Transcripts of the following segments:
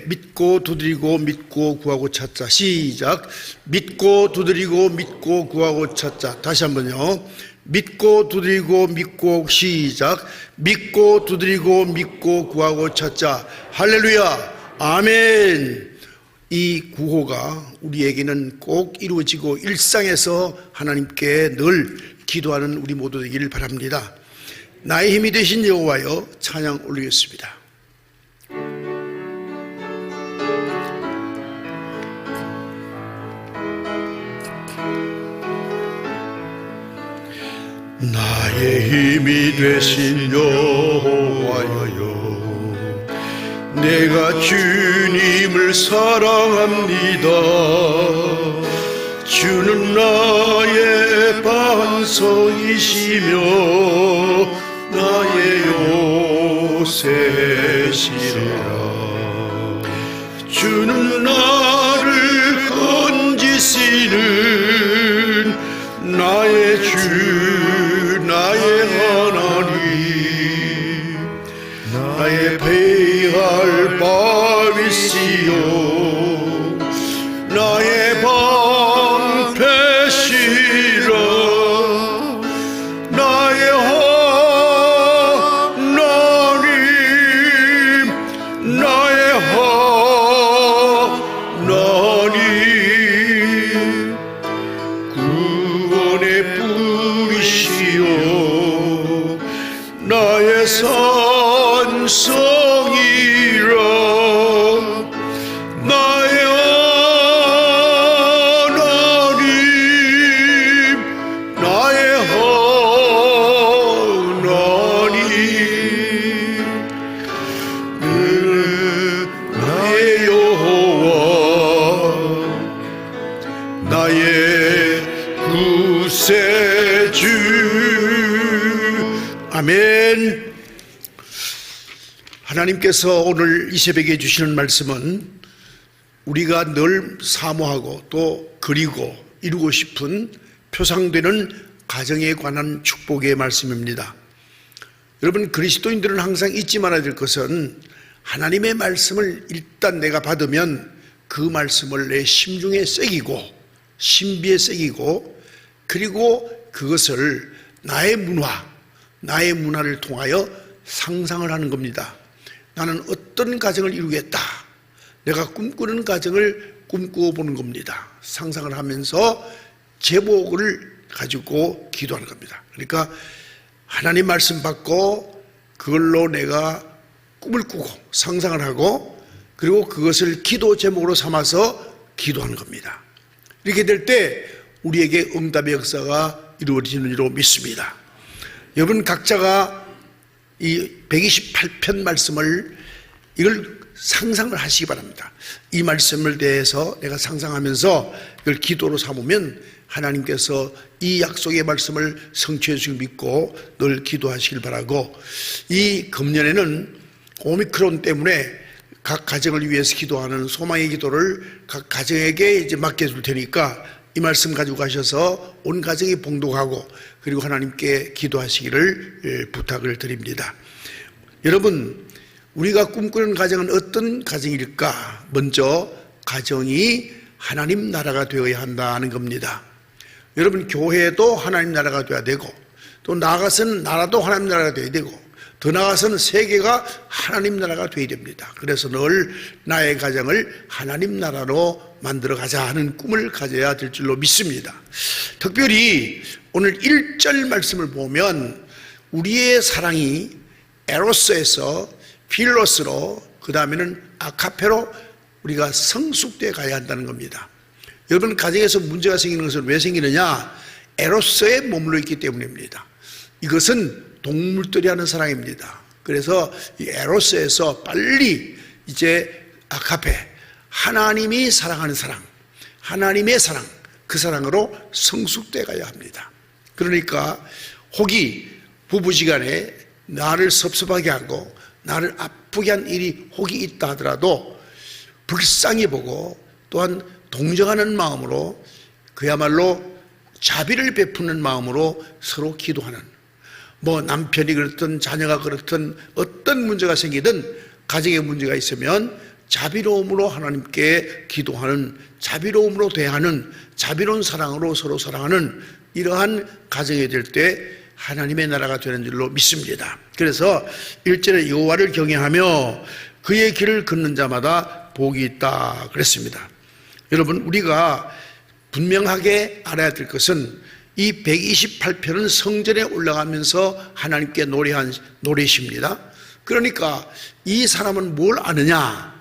믿고 두드리고 믿고 구하고 찾자. 시작. 믿고 두드리고 믿고 구하고 찾자. 다시 한번요. 믿고 두드리고 믿고 시작. 믿고 두드리고 믿고 구하고 찾자. 할렐루야. 아멘. 이 구호가 우리에게는 꼭 이루어지고 일상에서 하나님께 늘 기도하는 우리 모두 되기를 바랍니다. 나의 힘이 되신 여호와여 찬양 올리겠습니다. 나의 힘이 되신 여호와여 내가 주님을 사랑합니다. 주는 나의 반석이시며 나의 요새시라. 주는 나를 건지시는 나의 주 나의 하나님 나의 배할 바위시요 나의 방패시라. 나의 하나님 나의 하나님 구원의 뿌리시요 나의 산성이라. 나의 하나님 나의 하나님 나의 여호와 나의 구세주. 아멘. 하나님께서 오늘 이 새벽에 주시는 말씀은 우리가 늘 사모하고 또 그리고 이루고 싶은 표상되는 가정에 관한 축복의 말씀입니다. 여러분, 그리스도인들은 항상 잊지 말아야 될 것은 하나님의 말씀을 일단 내가 받으면 그 말씀을 내 심중에 새기고 신비에 새기고 그리고 그것을 나의 문화를 통하여 상상을 하는 겁니다. 나는 어떤 가정을 이루겠다. 내가 꿈꾸는 가정을 꿈꾸어 보는 겁니다. 상상을 하면서 제목을 가지고 기도하는 겁니다. 그러니까 하나님 말씀 받고 그걸로 내가 꿈을 꾸고 상상을 하고 그리고 그것을 기도 제목으로 삼아서 기도하는 겁니다. 이렇게 될 때 우리에게 응답의 역사가 이루어지는 줄로 믿습니다. 여러분, 각자가 이 128편 말씀을 이걸 상상을 하시기 바랍니다. 이 말씀을 대해서 내가 상상하면서 이걸 기도로 삼으면 하나님께서 이 약속의 말씀을 성취해 주시길 믿고 늘 기도하시길 바라고, 이 금년에는 오미크론 때문에 각 가정을 위해서 기도하는 소망의 기도를 각 가정에게 이제 맡겨줄 테니까 이 말씀 가지고 가셔서 온 가정이 봉독하고 그리고 하나님께 기도하시기를 부탁을 드립니다. 여러분, 우리가 꿈꾸는 가정은 어떤 가정일까? 먼저 가정이 하나님 나라가 되어야 한다는 겁니다. 여러분, 교회도 하나님 나라가 되어야 되고 또 나아가서는 나라도 하나님 나라가 되어야 되고 더 나아가서는 세계가 하나님 나라가 되어야 됩니다. 그래서 늘 나의 가정을 하나님 나라로 만들어 가자 하는 꿈을 가져야 될 줄로 믿습니다. 특별히 오늘 1절 말씀을 보면 우리의 사랑이 에로스에서 필로스로 그 다음에는 아카페로 우리가 성숙되어 가야 한다는 겁니다. 여러분, 가정에서 문제가 생기는 것은 왜 생기느냐? 에로스에 머물러 있기 때문입니다. 이것은 동물들이 하는 사랑입니다. 그래서 이 에로스에서 빨리 이제 아카페, 하나님이 사랑하는 사랑, 하나님의 사랑, 그 사랑으로 성숙되어 가야 합니다. 그러니까 혹이 부부지간에 나를 섭섭하게 하고 나를 아프게 한 일이 혹이 있다 하더라도 불쌍히 보고 또한 동정하는 마음으로 그야말로 자비를 베푸는 마음으로 서로 기도하는, 뭐 남편이 그렇든 자녀가 그렇든 어떤 문제가 생기든 가정에 문제가 있으면 자비로움으로 하나님께 기도하는, 자비로움으로 대하는, 자비로운 사랑으로 서로 사랑하는 이러한 가정이 될 때 하나님의 나라가 되는 줄로 믿습니다. 그래서 1절에 여호와를 경외하며 그의 길을 걷는 자마다 복이 있다 그랬습니다. 여러분, 우리가 분명하게 알아야 될 것은 이 128편은 성전에 올라가면서 하나님께 노래한 노래십니다. 그러니까 이 사람은 뭘 아느냐?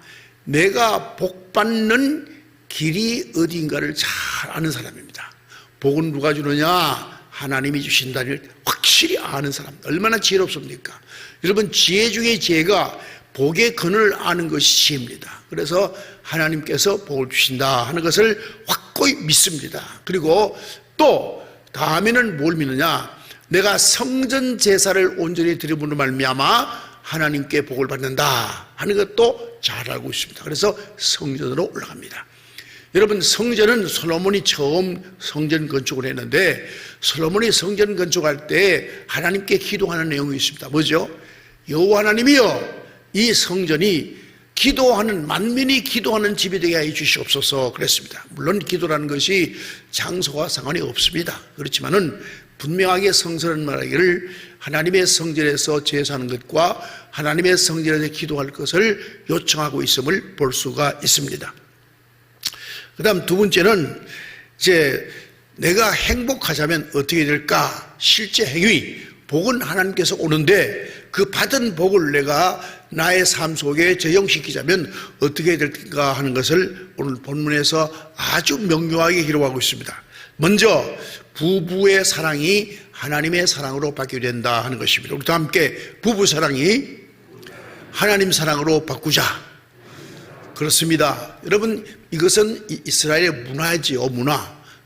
내가 복 받는 길이 어딘가를 잘 아는 사람입니다. 복은 누가 주느냐? 하나님이 주신다를 확실히 아는 사람. 얼마나 지혜롭습니까? 여러분, 지혜 중에 지혜가 복의 근을 아는 것이 지혜입니다. 그래서 하나님께서 복을 주신다 하는 것을 확고히 믿습니다. 그리고 또 다음에는 뭘 믿느냐? 내가 성전 제사를 온전히 드림으로 말미암아 하나님께 복을 받는다 하는 것도 잘 알고 있습니다. 그래서 성전으로 올라갑니다. 여러분, 성전은 솔로몬이 처음 성전 건축을 했는데, 솔로몬이 성전 건축할 때 하나님께 기도하는 내용이 있습니다. 뭐죠? 여호와 하나님이여, 이 성전이 기도하는, 만민이 기도하는 집이 되게 해 주시옵소서 그랬습니다. 물론 기도라는 것이 장소와 상관이 없습니다. 그렇지만은 분명하게 성서는 말하기를 하나님의 성전에서 제사하는 것과 하나님의 성전에서 기도할 것을 요청하고 있음을 볼 수가 있습니다. 그 다음 두 번째는 이제 내가 행복하자면 어떻게 될까? 실제 행위, 복은 하나님께서 오는데 그 받은 복을 내가 나의 삶 속에 적용시키자면 어떻게 될까 하는 것을 오늘 본문에서 아주 명료하게 기록하고 있습니다. 먼저 부부의 사랑이 하나님의 사랑으로 바뀌게 된다 하는 것입니다. 우리 다 함께 부부 사랑이 하나님 사랑으로 바꾸자. 그렇습니다. 여러분, 이것은 이스라엘의 문화지요.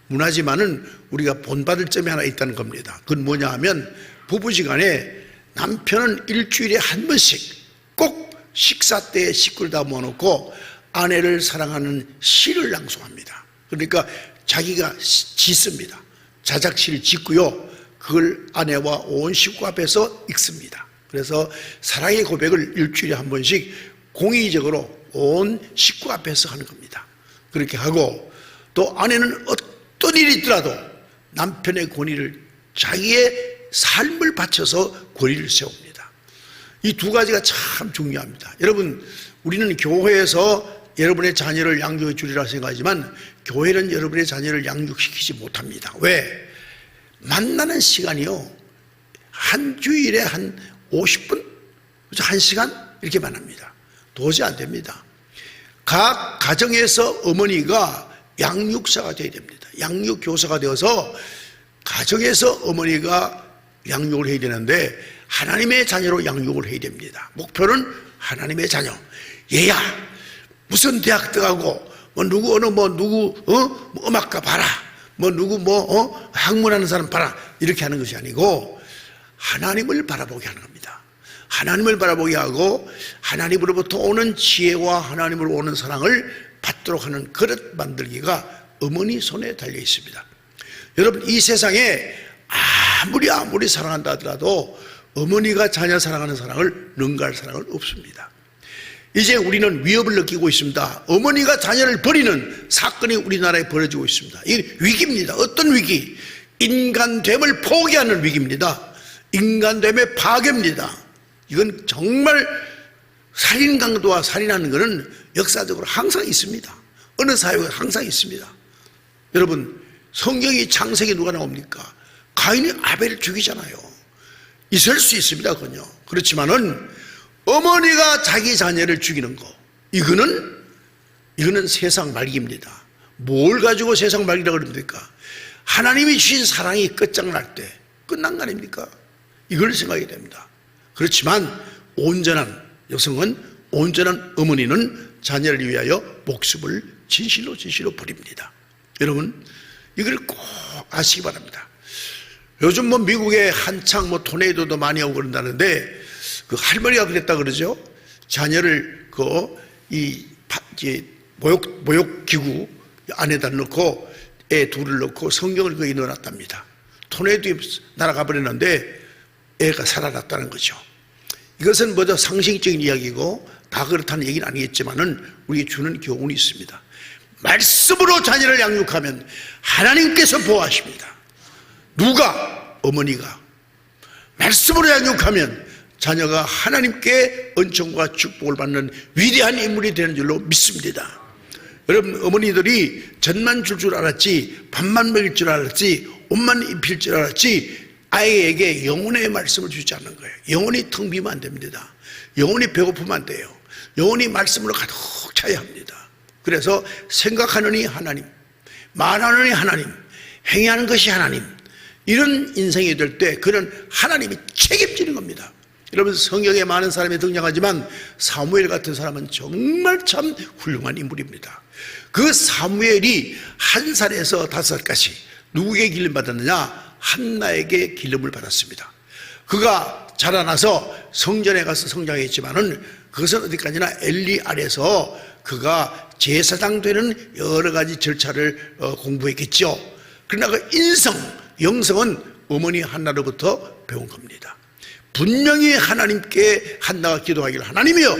문화지만은 우리가 본받을 점이 하나 있다는 겁니다. 그건 뭐냐 하면 부부지간에 남편은 일주일에 한 번씩 꼭 식사 때에 식구를 다 모아놓고 아내를 사랑하는 시를 낭송합니다. 그러니까 자기가 짓습니다. 자작시를 짓고요, 그걸 아내와 온 식구 앞에서 읽습니다. 그래서 사랑의 고백을 일주일에 한 번씩 공의적으로 온 식구 앞에서 하는 겁니다. 그렇게 하고 또 아내는 어떤 일이 있더라도 남편의 권위를, 자기의 삶을 바쳐서 권위를 세웁니다. 이 두 가지가 참 중요합니다. 여러분, 우리는 교회에서 여러분의 자녀를 양육해 주리라 생각하지만 교회는 여러분의 자녀를 양육시키지 못합니다. 왜? 만나는 시간이요, 한 주일에 한 50분? 1시간? 이렇게 만납니다. 도저히 안 됩니다. 각 가정에서 어머니가 양육사가 되어야 됩니다. 양육교사가 되어서 가정에서 어머니가 양육을 해야 되는데 하나님의 자녀로 양육을 해야 됩니다. 목표는 하나님의 자녀. 얘야, 무슨 대학 들어가고 누구 음악가 봐라, 누구 학문하는 사람 봐라, 이렇게 하는 것이 아니고 하나님을 바라보게 하는 겁니다. 하나님을 바라보게 하고 하나님으로부터 오는 지혜와 하나님으로 오는 사랑을 받도록 하는 그릇 만들기가 어머니 손에 달려 있습니다. 여러분, 이 세상에 아무리 사랑한다 하더라도 어머니가 자녀 사랑하는 사랑을 능가할 사랑은 없습니다. 이제 우리는 위협을 느끼고 있습니다. 어머니가 자녀를 버리는 사건이 우리나라에 벌어지고 있습니다. 이 위기입니다. 어떤 위기? 인간됨을 포기하는 위기입니다. 인간됨의 파괴입니다. 이건 정말 살인 강도와 살인하는 것은 역사적으로 항상 있습니다. 어느 사회에 항상 있습니다. 여러분, 성경이 창세기 누가 나옵니까? 가인이 아벨을 죽이잖아요. 있을 수 있습니다, 그건요. 그렇지만은 어머니가 자기 자녀를 죽이는 거, 이거는 세상 말기입니다. 뭘 가지고 세상 말기라고 그럽니까? 하나님이 주신 사랑이 끝장날 때 끝난 거 아닙니까? 이걸 생각해야 됩니다. 그렇지만 온전한 여성은, 온전한 어머니는 자녀를 위하여 목숨을 진실로 버립니다. 여러분, 이걸 꼭 아시기 바랍니다. 요즘 미국에 한창 토네이도도 많이 오고 그런다는데 그 할머니가 그랬다 그러죠. 자녀를 모욕기구 안에다 넣고 애 둘을 넣고 성경을 거기 넣어놨답니다. 토네이도에 날아가 버렸는데 애가 살아났다는 거죠. 이것은 상식적인 이야기고 다 그렇다는 얘기는 아니겠지만은 우리에게 주는 교훈이 있습니다. 말씀으로 자녀를 양육하면 하나님께서 보호하십니다. 누가? 어머니가. 말씀으로 양육하면 자녀가 하나님께 은총과 축복을 받는 위대한 인물이 되는 줄로 믿습니다. 여러분, 어머니들이 젖만 줄 알았지, 밥만 먹일 줄 알았지, 옷만 입힐 줄 알았지 아이에게 영혼의 말씀을 주지 않는 거예요. 영혼이 텅 비면 안 됩니다. 영혼이 배고프면 안 돼요. 영혼이 말씀으로 가득 차야 합니다. 그래서 생각하느니 하나님, 말하느니 하나님, 행하는 것이 하나님, 이런 인생이 될 때 그는 하나님이 책임지는 겁니다. 여러분, 성경에 많은 사람이 등장하지만 사무엘 같은 사람은 정말 참 훌륭한 인물입니다. 그 사무엘이 1살에서 5살까지 누구에게 기름 받았느냐? 한나에게 기름을 받았습니다. 그가 자라나서 성전에 가서 성장했지만은 그것은 어디까지나 엘리 아래서 그가 제사장 되는 여러 가지 절차를 공부했겠죠. 그러나 그 인성, 영성은 어머니 한나로부터 배운 겁니다. 분명히 하나님께 한나가 기도하기를, 하나님이여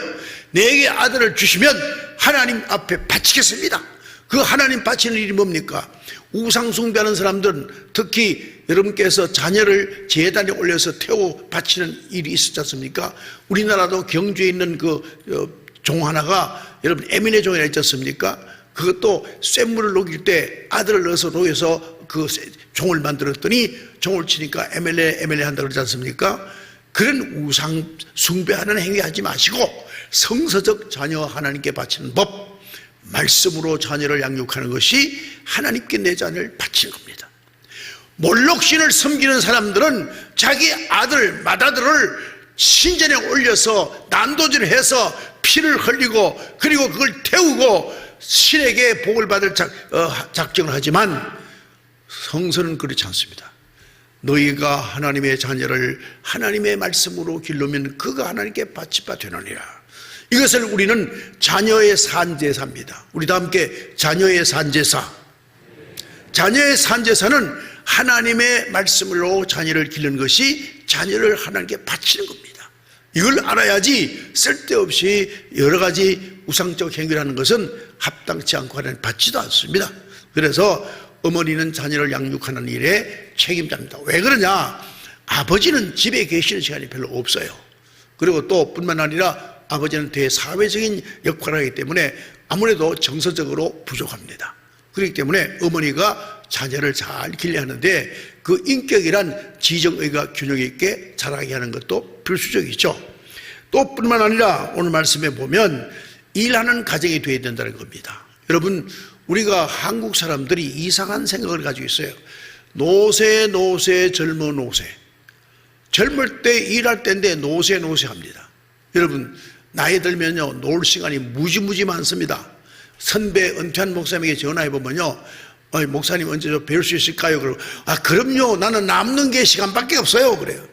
내게 아들을 주시면 하나님 앞에 바치겠습니다. 그 하나님 바치는 일이 뭡니까? 우상 숭배하는 사람들은, 특히 여러분께서 자녀를 제단에 올려서 태워 바치는 일이 있었지 않습니까? 우리나라도 경주에 있는 그 종 하나가, 여러분 에미네 종이라 있지 않습니까? 그것도 쇳물을 녹일 때 아들을 넣어서 녹여서 그 종을 만들었더니 종을 치니까 에멜레 한다 그러지 않습니까? 그런 우상 숭배하는 행위 하지 마시고 성서적 자녀 하나님께 바치는 법, 말씀으로 자녀를 양육하는 것이 하나님께 내 자녀를 바치는 겁니다. 몰록신을 섬기는 사람들은 자기 아들, 맏아들을 신전에 올려서 난도질을 해서 피를 흘리고 그리고 그걸 태우고 신에게 복을 받을 작정을 하지만 성서는 그렇지 않습니다. 너희가 하나님의 자녀를 하나님의 말씀으로 기르면 그가 하나님께 바칠 바 되느니라. 이것을 우리는 자녀의 산제사입니다. 우리도 함께 자녀의 산제사. 자녀의 산제사는 하나님의 말씀으로 자녀를 기르는 것이 자녀를 하나님께 바치는 겁니다. 이걸 알아야지 쓸데없이 여러 가지 우상적 행위를 하는 것은 합당치 않고 하나님 받지도 않습니다. 그래서 어머니는 자녀를 양육하는 일에 책임자입니다. 왜 그러냐? 아버지는 집에 계시는 시간이 별로 없어요. 그리고 또 뿐만 아니라 아버지는 대사회적인 역할을 하기 때문에 아무래도 정서적으로 부족합니다. 그렇기 때문에 어머니가 자녀를 잘 길러야 하는데 그 인격이란 지정의가 균형 있게 자라게 하는 것도 필수적이죠. 또 뿐만 아니라 오늘 말씀에 보면 일하는 가정이 되어야 된다는 겁니다. 여러분, 우리가 한국 사람들이 이상한 생각을 가지고 있어요. 노세 젊어 노세. 젊을 때 일할 때인데 노세 합니다. 여러분, 나이 들면요 놀 시간이 무지 많습니다. 선배 은퇴한 목사님에게 전화해보면요, 목사님 언제 저 뵐 수 있을까요? 그러고, 그럼요, 나는 남는 게 시간밖에 없어요. 그래요.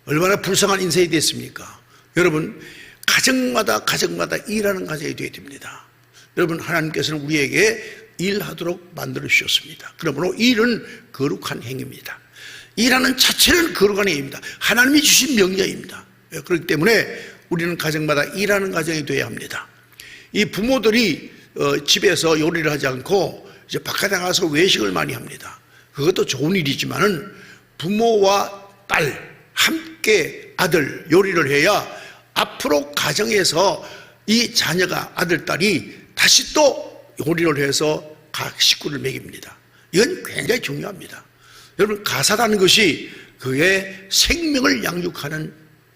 얼마나 불쌍한 인생이 됐습니까? 여러분, 가정마다 일하는 가정이 되어야 됩니다. 여러분, 하나님께서는 우리에게 일하도록 만들어 주셨습니다. 그러므로 일은 거룩한 행위입니다. 일하는 자체는 거룩한 행위입니다. 하나님이 주신 명령입니다. 그렇기 때문에 우리는 가정마다 일하는 가정이 되어야 합니다. 이 부모들이 집에서 요리를 하지 않고 이제 바깥에 나가서 외식을 많이 합니다. 그것도 좋은 일이지만은 부모와 딸 함께 아들 요리를 해야 앞으로 가정에서 이 자녀가 아들 딸이 다시 또 요리를 해서 각 식구를 먹입니다. 이건 굉장히 중요합니다. 여러분, 가사라는 것이 그의 생명을 양육하는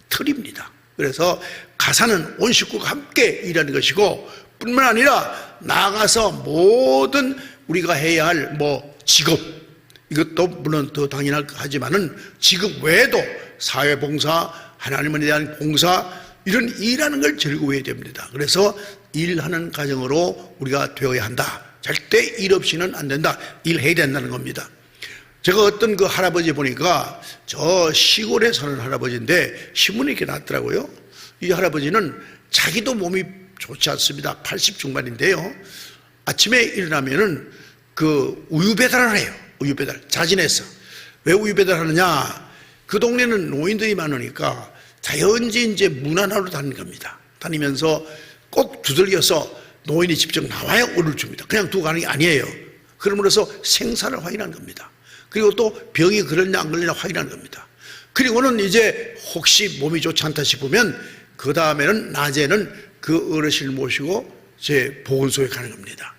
틀입니다. 그래서 가사는 온 식구가 함께 일하는 것이고 뿐만 아니라 나가서 모든 우리가 해야 할 직업, 이것도 물론 더 당연하지만은 직업 외에도 사회봉사, 하나님에 대한 봉사, 이런 일하는 걸 즐거워해야 됩니다. 그래서 일하는 가정으로 우리가 되어야 한다. 절대 일 없이는 안 된다. 일해야 된다는 겁니다. 제가 어떤 그 할아버지 보니까 저 시골에 사는 할아버지인데 신문에 이렇게 났더라고요. 이 할아버지는 자기도 몸이 좋지 않습니다. 80 중반인데요. 아침에 일어나면은 그 우유 배달을 해요. 우유 배달. 자진해서. 왜 우유 배달하느냐? 그 동네는 노인들이 많으니까 자연지 이제 문 하나로 다니는 겁니다. 다니면서 꼭 두들겨서 노인이 직접 나와야 오를 줍니다. 그냥 두고 가는 게 아니에요. 그러므로서 생사를 확인하는 겁니다. 그리고 또 병이 걸렸냐 안 걸렸냐 확인하는 겁니다. 그리고는 이제 혹시 몸이 좋지 않다 싶으면 그 다음에는 낮에는 그 어르신을 모시고 제 보건소에 가는 겁니다.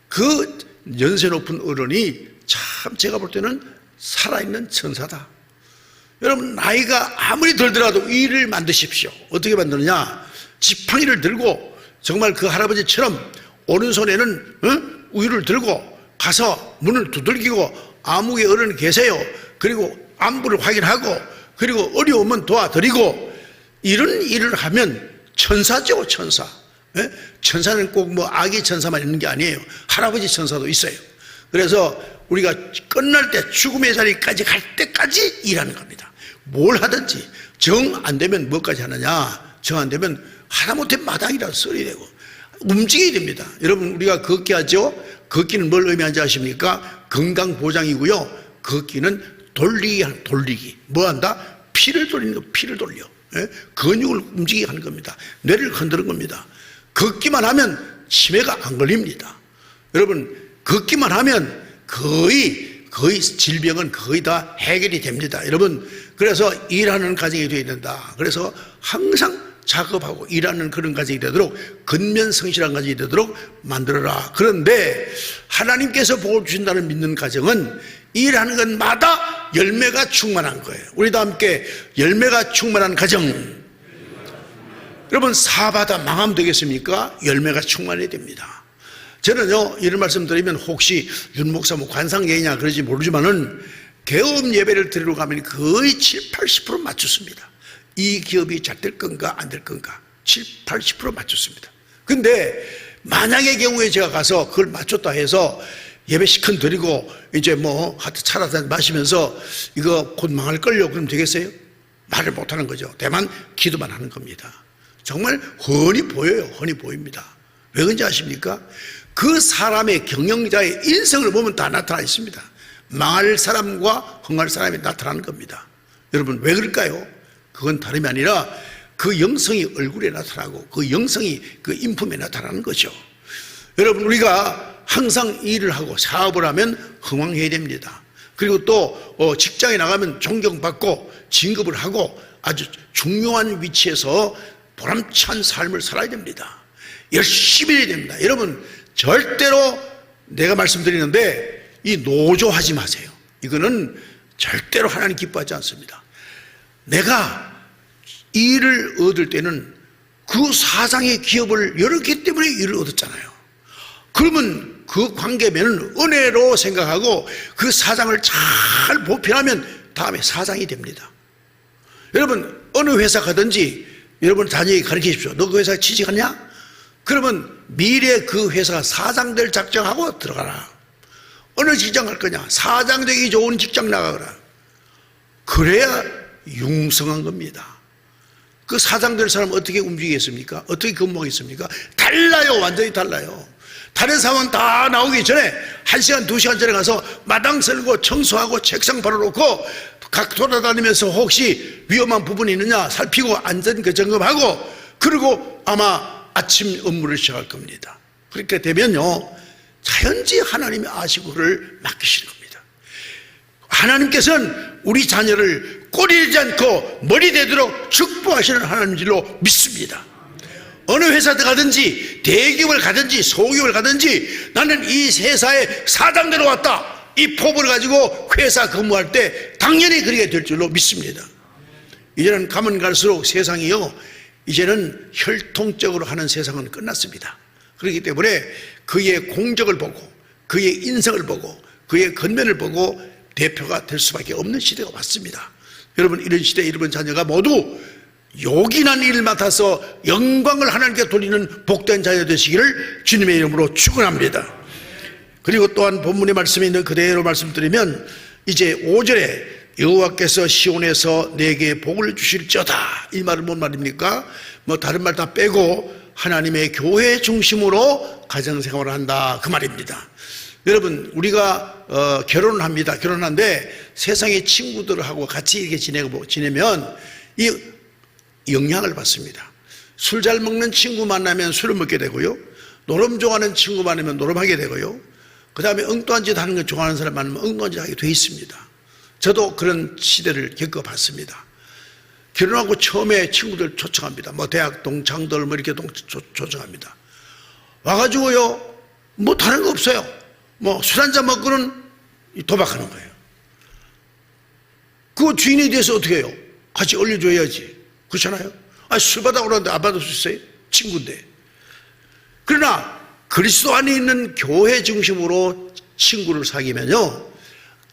그 연세 높은 어른이 참 제가 볼 때는 살아있는 천사다. 여러분, 나이가 아무리 들더라도 이 일을 만드십시오. 어떻게 만드느냐? 지팡이를 들고 정말 그 할아버지처럼 오른손에는 우유를 들고 가서 문을 두들기고 아무개 어른 계세요. 그리고 안부를 확인하고 그리고 어려우면 도와드리고 이런 일을 하면 천사죠, 천사. 예? 천사는 꼭 뭐 아기 천사만 있는 게 아니에요. 할아버지 천사도 있어요. 그래서 우리가 끝날 때 죽음의 자리까지 갈 때까지 일하는 겁니다. 뭘 하든지 정 안 되면 뭐까지 하느냐? 정 안 되면 하다못해 마당이라도 써야 되고 움직여야 됩니다. 여러분, 우리가 걷기 하죠? 걷기는 뭘 의미하는지 아십니까? 건강보장이고요. 걷기는 돌리기. 뭐 한다? 피를 돌리는 거, 피를 돌려. 예? 근육을 움직이게 하는 겁니다. 뇌를 흔드는 겁니다. 걷기만 하면 치매가 안 걸립니다. 여러분, 걷기만 하면 거의 질병은 거의 다 해결이 됩니다. 여러분, 그래서 일하는 가정이 되어야 된다. 그래서 항상 작업하고 일하는 그런 가정이 되도록 근면성실한 가정이 되도록 만들어라. 그런데 하나님께서 복을 주신다는 믿는 가정은 일하는 것마다 열매가 충만한 거예요. 우리 다 함께 열매가 충만한 가정. 여러분, 사바다 망하면 되겠습니까? 열매가 충만해야 됩니다. 저는요, 이런 말씀 드리면 혹시 윤 목사 뭐 관상예냐 그러지 모르지만은 개업 예배를 드리러 가면 거의 7, 80% 맞췄습니다. 이 기업이 잘 될 건가 안 될 건가 7, 80% 맞췄습니다. 근데 만약의 경우에 제가 가서 그걸 맞췄다 해서 예배 시큰 드리고 이제 뭐 하여튼 차라도 마시면서 이거 곧 망할 걸요 그럼 되겠어요? 말을 못하는 거죠. 다만 기도만 하는 겁니다. 정말 훤히 보여요. 훤히 보입니다. 왜 그런지 아십니까? 그 사람의 경영자의 인성을 보면 다 나타나 있습니다. 망할 사람과 흥할 사람이 나타나는 겁니다. 여러분, 왜 그럴까요? 그건 다름이 아니라 그 영성이 얼굴에 나타나고 그 영성이 그 인품에 나타나는 거죠. 여러분, 우리가 항상 일을 하고 사업을 하면 흥왕해야 됩니다. 그리고 또 직장에 나가면 존경받고 진급을 하고 아주 중요한 위치에서 보람찬 삶을 살아야 됩니다. 열심히 해야 됩니다. 여러분, 절대로 내가 말씀드리는데 이 노조하지 마세요. 이거는 절대로 하나님 기뻐하지 않습니다. 내가 일을 얻을 때는 그 사장의 기업을 열었기 때문에 일을 얻었잖아요. 그러면 그 관계면은 은혜로 생각하고 그 사장을 잘 보필하면 다음에 사장이 됩니다. 여러분, 어느 회사 가든지 여러분 자녀에게 가르치십시오. 너 그 회사에 취직하냐? 그러면 미래 그 회사 사장 될 작정하고 들어가라. 어느 직장 갈 거냐? 사장 되기 좋은 직장 나가거라. 그래야 융성한 겁니다. 그 사장 될 사람은 어떻게 움직이겠습니까? 어떻게 근무하겠습니까? 달라요. 완전히 달라요. 다른 사원 다 나오기 전에 1시간, 2시간 전에 가서 마당 쓸고 청소하고 책상 바로놓고 각 돌아다니면서 혹시 위험한 부분이 있느냐 살피고 안전 점검하고 그리고 아마 아침 업무를 시작할 겁니다. 그렇게 되면요, 자연히 하나님이 아시고 그를 맡기시는 겁니다. 하나님께서는 우리 자녀를 꼬리 되지 않고 머리 되도록 축복하시는 하나님인 줄로 믿습니다. 어느 회사에 가든지 대기업을 가든지 소기업을 가든지 나는 이 회사에 사장대로 왔다, 이 포부를 가지고 회사 근무할 때 당연히 그렇게 될 줄로 믿습니다. 이제는 가면 갈수록 세상이요, 이제는 혈통적으로 하는 세상은 끝났습니다. 그렇기 때문에 그의 공적을 보고 그의 인성을 보고 그의 건면을 보고 대표가 될 수밖에 없는 시대가 왔습니다. 여러분, 이런 시대에 여러분 자녀가 모두 요긴한 일을 맡아서 영광을 하나님께 돌리는 복된 자녀 되시기를 주님의 이름으로 축원합니다. 그리고 또한 본문의 말씀에 있는 그대로 말씀드리면 이제 5절에 여호와께서 시온에서 내게 복을 주실지어다, 이 말은 뭔 말입니까? 뭐 다른 말 다 빼고 하나님의 교회 중심으로 가정생활을 한다, 그 말입니다. 여러분, 우리가 결혼을 합니다. 결혼하는데 세상의 친구들하고 같이 이렇게 지내면 이 영향을 받습니다. 술 잘 먹는 친구 만나면 술을 먹게 되고요. 노름 좋아하는 친구 만나면 노름하게 되고요. 그 다음에 엉뚱한 짓 하는 거 좋아하는 사람 만나면 엉뚱한 짓 하게 돼 있습니다. 저도 그런 시대를 겪어봤습니다. 결혼하고 처음에 친구들 초청합니다. 뭐 대학 동창들 뭐 이렇게 초청합니다. 와가지고요, 뭐 다른 거 없어요. 뭐 술 한잔 먹고는 도박하는 거예요. 그 주인에 대해서 어떻게 해요? 같이 올려줘야지. 그렇잖아요? 아, 술 받아고 그러는데 안 받을 수 있어요? 친구인데. 그러나 그리스도 안에 있는 교회 중심으로 친구를 사귀면요,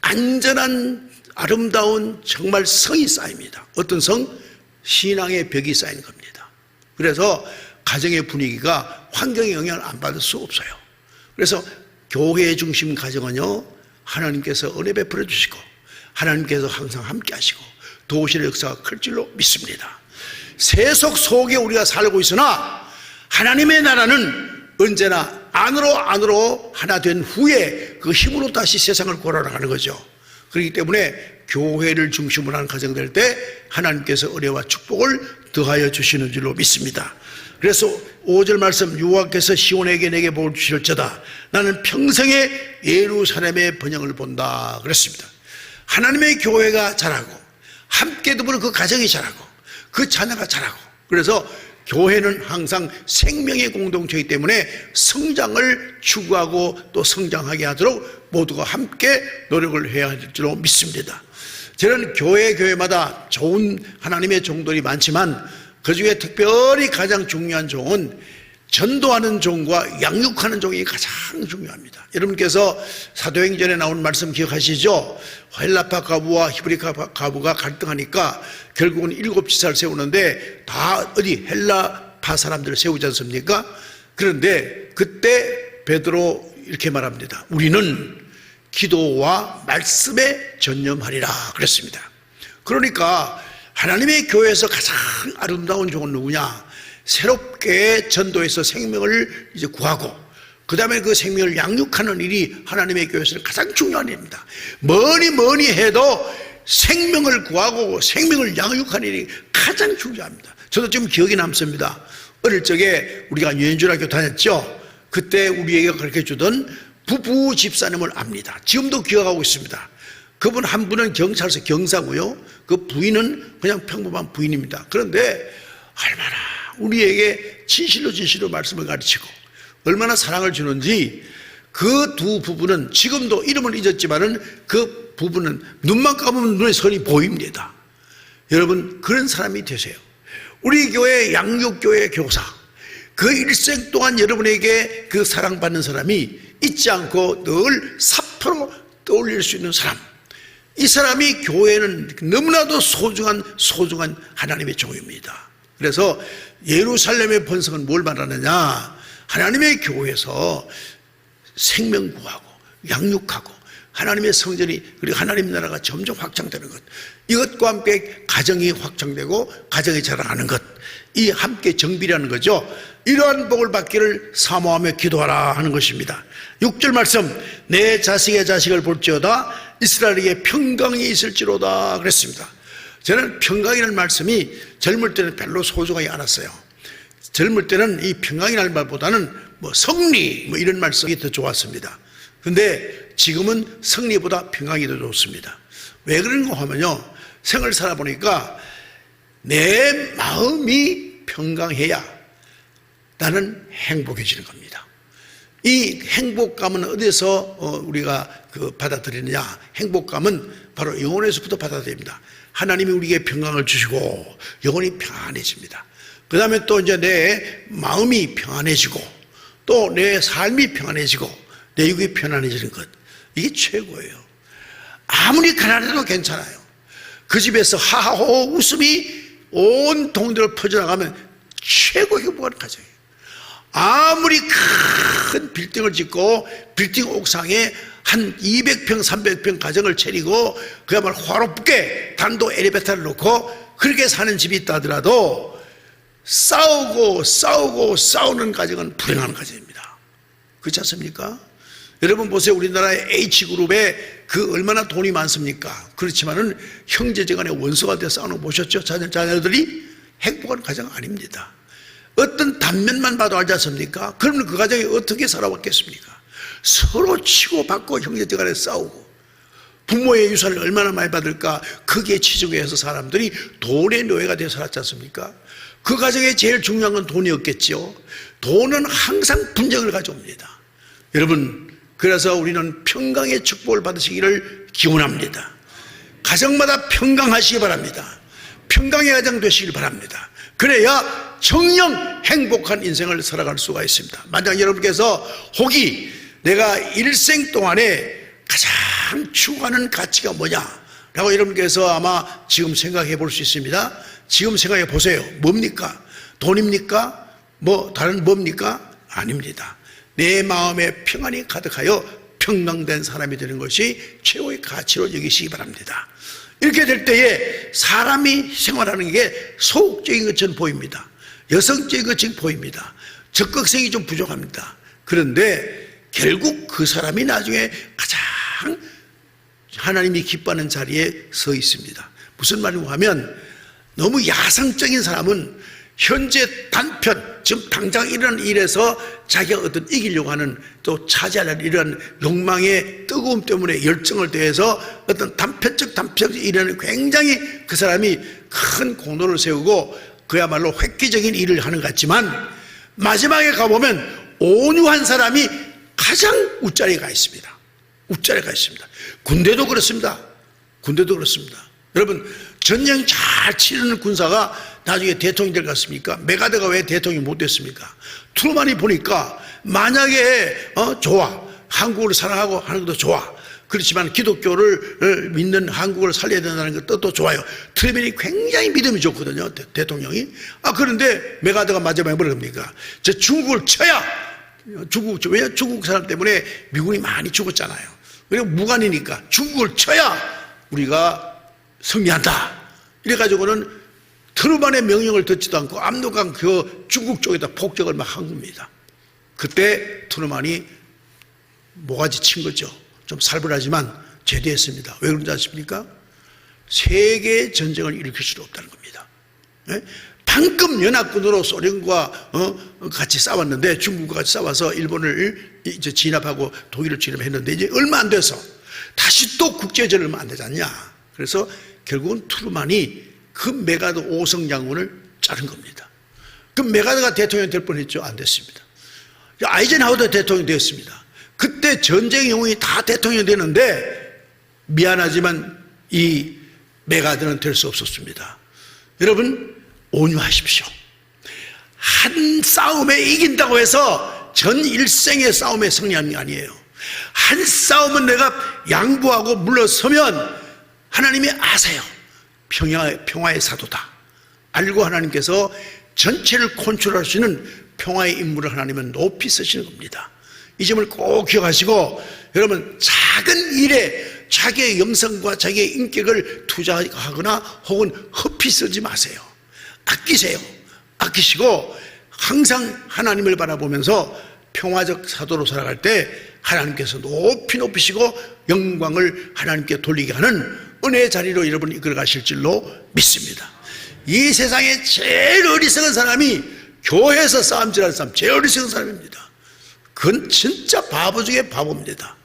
안전한 아름다운 정말 성이 쌓입니다. 어떤 성? 신앙의 벽이 쌓이는 겁니다. 그래서 가정의 분위기가 환경의 영향을 안 받을 수 없어요. 그래서 교회 중심 가정은요, 하나님께서 은혜 베풀어 주시고 하나님께서 항상 함께 하시고 도우시는 역사가 클 줄로 믿습니다. 세속 속에 우리가 살고 있으나 하나님의 나라는 언제나 안으로 하나 된 후에 그 힘으로 다시 세상을 걸어나가는 거죠. 그렇기 때문에 교회를 중심으로 하는 가정 될 때 하나님께서 은혜와 축복을 더하여 주시는 줄로 믿습니다. 그래서 5절 말씀, 여호와께서 시온에게 내게 복을 주실지어다 나는 평생에 예루살렘의 번영을 본다 그랬습니다. 하나님의 교회가 자라고 함께 더불어 그 가정이 자라고 그 자녀가 자라고, 그래서 교회는 항상 생명의 공동체이기 때문에 성장을 추구하고 또 성장하게 하도록 모두가 함께 노력을 해야 할 줄로 믿습니다. 저는 교회마다 좋은 하나님의 종들이 많지만 그중에 특별히 가장 중요한 종은 전도하는 종과 양육하는 종이 가장 중요합니다. 여러분께서 사도행전에 나온 말씀 기억하시죠? 헬라파 가부와 히브리파 가부가 갈등하니까 결국은 7지사를 세우는데 다 어디 헬라파 사람들을 세우지 않습니까? 그런데 그때 베드로 이렇게 말합니다. 우리는 기도와 말씀에 전념하리라 그랬습니다. 그러니까 하나님의 교회에서 가장 아름다운 종은 누구냐? 새롭게 전도해서 생명을 이제 구하고 그 다음에 그 생명을 양육하는 일이 하나님의 교회에서는 가장 중요한 일입니다. 뭐니 해도 생명을 구하고 생명을 양육하는 일이 가장 중요합니다. 저도 지금 기억이 남습니다. 어릴 적에 우리가 유엔중학교 다녔죠. 그때 우리에게 가르쳐 주던 부부 집사님을 압니다. 지금도 기억하고 있습니다. 그분 한 분은 경찰서 경사고요, 그 부인은 그냥 평범한 부인입니다. 그런데 얼마나 우리에게 진실로 말씀을 가르치고 얼마나 사랑을 주는지, 그 두 부부는 지금도 이름을 잊었지만은 그 부부는 눈만 감으면 눈에 선이 보입니다. 여러분, 그런 사람이 되세요. 우리 교회 양육교회 교사, 그 일생 동안 여러분에게 그 사랑받는 사람이 잊지 않고 늘 사표로 떠올릴 수 있는 사람, 이 사람이 교회는 너무나도 소중한 하나님의 종입니다. 그래서 예루살렘의 번성은 뭘 말하느냐? 하나님의 교회에서 생명 구하고 양육하고 하나님의 성전이, 그리고 하나님 나라가 점점 확장되는 것, 이것과 함께 가정이 확장되고 가정이 자라나는 것, 이 함께 정비라는 거죠. 이러한 복을 받기를 사모하며 기도하라 하는 것입니다. 6절 말씀, 내 자식의 자식을 볼지어다 이스라엘에게 평강이 있을지로다 그랬습니다. 저는 평강이라는 말씀이 젊을 때는 별로 소중하지 않았어요. 젊을 때는 이 평강이라는 말보다는 뭐 승리 뭐 이런 말씀이 더 좋았습니다. 근데 지금은 승리보다 평강이 더 좋습니다. 왜 그런가 하면요, 생을 살아보니까 내 마음이 평강해야 나는 행복해지는 겁니다. 이 행복감은 어디서 우리가 받아들이느냐? 행복감은 바로 영혼에서부터 받아들입니다. 하나님이 우리에게 평강을 주시고 영혼이 평안해집니다. 그 다음에 또 이제 내 마음이 평안해지고 또 내 삶이 평안해지고 내 육이 편안해지는 것, 이게 최고예요. 아무리 가난해도 괜찮아요. 그 집에서 하하호 웃음이 온 동네로 퍼져나가면 최고의 행복한 가정이에요. 아무리 큰 빌딩을 짓고 빌딩 옥상에 한 200평 300평 가정을 차리고 그야말로 화롭게 단독 엘리베이터를 놓고 그렇게 사는 집이 있다 하더라도 싸우는 가정은 불행한 가정입니다. 그렇지 않습니까? 여러분 보세요. 우리나라의 H그룹에 그 얼마나 돈이 많습니까? 그렇지만은 형제지간에 원수가 되어 싸우는 거 보셨죠? 자녀들이 행복한 가정 아닙니다. 어떤 단면만 봐도 알지 않습니까? 그러면 그 가정이 어떻게 살아왔겠습니까? 서로 치고받고 형제들간에 싸우고 부모의 유산을 얼마나 많이 받을까 거기에 치중해서 사람들이 돈의 노예가 되어 살았지 않습니까? 그 가정에 제일 중요한 건 돈이었겠죠. 돈은 항상 분쟁을 가져옵니다. 여러분, 그래서 우리는 평강의 축복을 받으시기를 기원합니다. 가정마다 평강하시기 바랍니다. 평강의 가정 되시길 바랍니다. 그래야 정녕 행복한 인생을 살아갈 수가 있습니다. 만약 여러분께서 혹이 내가 일생 동안에 가장 추구하는 가치가 뭐냐라고 여러분께서 아마 지금 생각해 볼 수 있습니다. 지금 생각해 보세요. 뭡니까? 돈입니까? 뭐 다른 뭡니까? 아닙니다. 내 마음에 평안이 가득하여 평강된 사람이 되는 것이 최고의 가치로 여기시기 바랍니다. 이렇게 될 때에 사람이 생활하는 게 소극적인 것처럼 보입니다. 여성적인 것처럼 보입니다. 적극성이 좀 부족합니다. 그런데 결국 그 사람이 나중에 가장 하나님이 기뻐하는 자리에 서 있습니다. 무슨 말인가 하면 너무 야성적인 사람은 현재 단편, 지금 당장 일어나는 일에서 자기가 어떤 이기려고 하는 또 차지하려는 이런 욕망의 뜨거움 때문에 열정을 더해서 어떤 단편적 일에는 굉장히 그 사람이 큰 공로를 세우고 그야말로 획기적인 일을 하는 것 같지만 마지막에 가보면 온유한 사람이 가장 웃자리에 가 있습니다. 웃자리에 가 있습니다. 군대도 그렇습니다. 군대도 그렇습니다. 여러분, 전쟁 잘 치르는 군사가 나중에 대통령이 될 것 같습니까? 메가드가 왜 대통령이 못 됐습니까? 트루만이 보니까 만약에 좋아, 한국을 사랑하고 하는 것도 좋아, 그렇지만 기독교를 믿는 한국을 살려야 된다는 것도 좋아요. 트루만이 굉장히 믿음이 좋거든요, 대통령이. 그런데 메가드가 마지막에 뭐라 합니까? 저 중국을 쳐야, 왜 중국 사람 때문에 미군이 많이 죽었잖아요. 그리고 무관이니까 중국을 쳐야 우리가 승리한다. 이래가지고는 트루만의 명령을 듣지도 않고 압록강 그 중국 쪽에다 폭격을 막 한 겁니다. 그때 트루만이 모가지 친 거죠. 좀 살벌하지만 제대했습니다. 왜 그런지 아십니까? 세계 전쟁을 일으킬 수도 없다는 겁니다. 방금 연합군으로 소련과 같이 싸웠는데, 중국과 같이 싸워서 일본을 이제 진압하고 독일을 진압했는데 이제 얼마 안 돼서 다시 또 국제전을 얼마 안 되지 않냐. 그래서 결국은 트루만이 그 메가드 5성 장군을 자른 겁니다. 그 메가드가 대통령이 될 뻔했죠. 안 됐습니다. 아이젠하워도 대통령이 됐습니다. 그때 전쟁 영웅이 다 대통령이 되는데 미안하지만 이 메가드는 될 수 없었습니다. 여러분, 온유하십시오. 한 싸움에 이긴다고 해서 전 일생의 싸움에 승리하는 게 아니에요. 한 싸움은 내가 양보하고 물러서면 하나님이 아세요. 평화의 사도다. 알고 하나님께서 전체를 컨트롤할 수 있는 평화의 임무를 하나님은 높이 쓰시는 겁니다. 이 점을 꼭 기억하시고, 여러분, 작은 일에 자기의 영성과 자기의 인격을 투자하거나 혹은 헛피 쓰지 마세요. 아끼세요. 아끼시고 항상 하나님을 바라보면서 평화적 사도로 살아갈 때 하나님께서 높이 높이시고 영광을 하나님께 돌리게 하는 은혜의 자리로 여러분이 이끌어 가실 줄로 믿습니다. 이 세상에 제일 어리석은 사람이 교회에서 싸움질하는 사람, 제일 어리석은 사람입니다. 그건 진짜 바보 중에 바보입니다.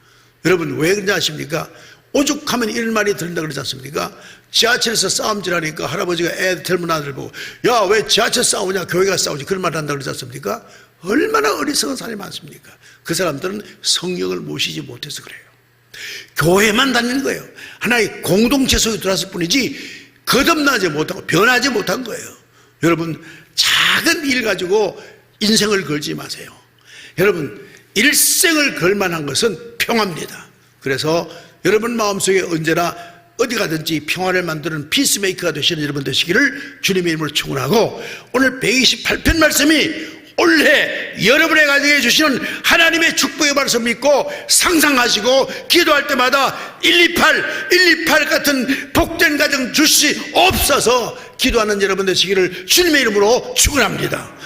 여러분, 왜 그런지 아십니까? 오죽하면 이런 말이 들린다 그러지 않습니까? 지하철에서 싸움질하니까 할아버지가 애 젊은 아들 보고, 야, 왜 지하철 싸우냐, 교회가 싸우지, 그런 말 한다 그러지 않습니까? 얼마나 어리석은 사람이 많습니까? 그 사람들은 성령을 모시지 못해서 그래요. 교회만 다니는 거예요. 하나의 공동체 속에 들어왔을 뿐이지 거듭나지 못하고 변하지 못한 거예요. 여러분, 작은 일 가지고 인생을 걸지 마세요. 여러분, 일생을 걸만한 것은 평화입니다. 그래서 여러분 마음속에 언제나 어디 가든지 평화를 만드는 피스메이커가 되시는 여러분 되시기를 주님의 이름으로 축원하고, 오늘 128편 말씀이 올해 여러분의 가정에 주시는 하나님의 축복의 말씀 믿고 상상하시고 기도할 때마다 128 같은 복된 가정 주시옵소서 기도하는 여러분 되시기를 주님의 이름으로 축원합니다.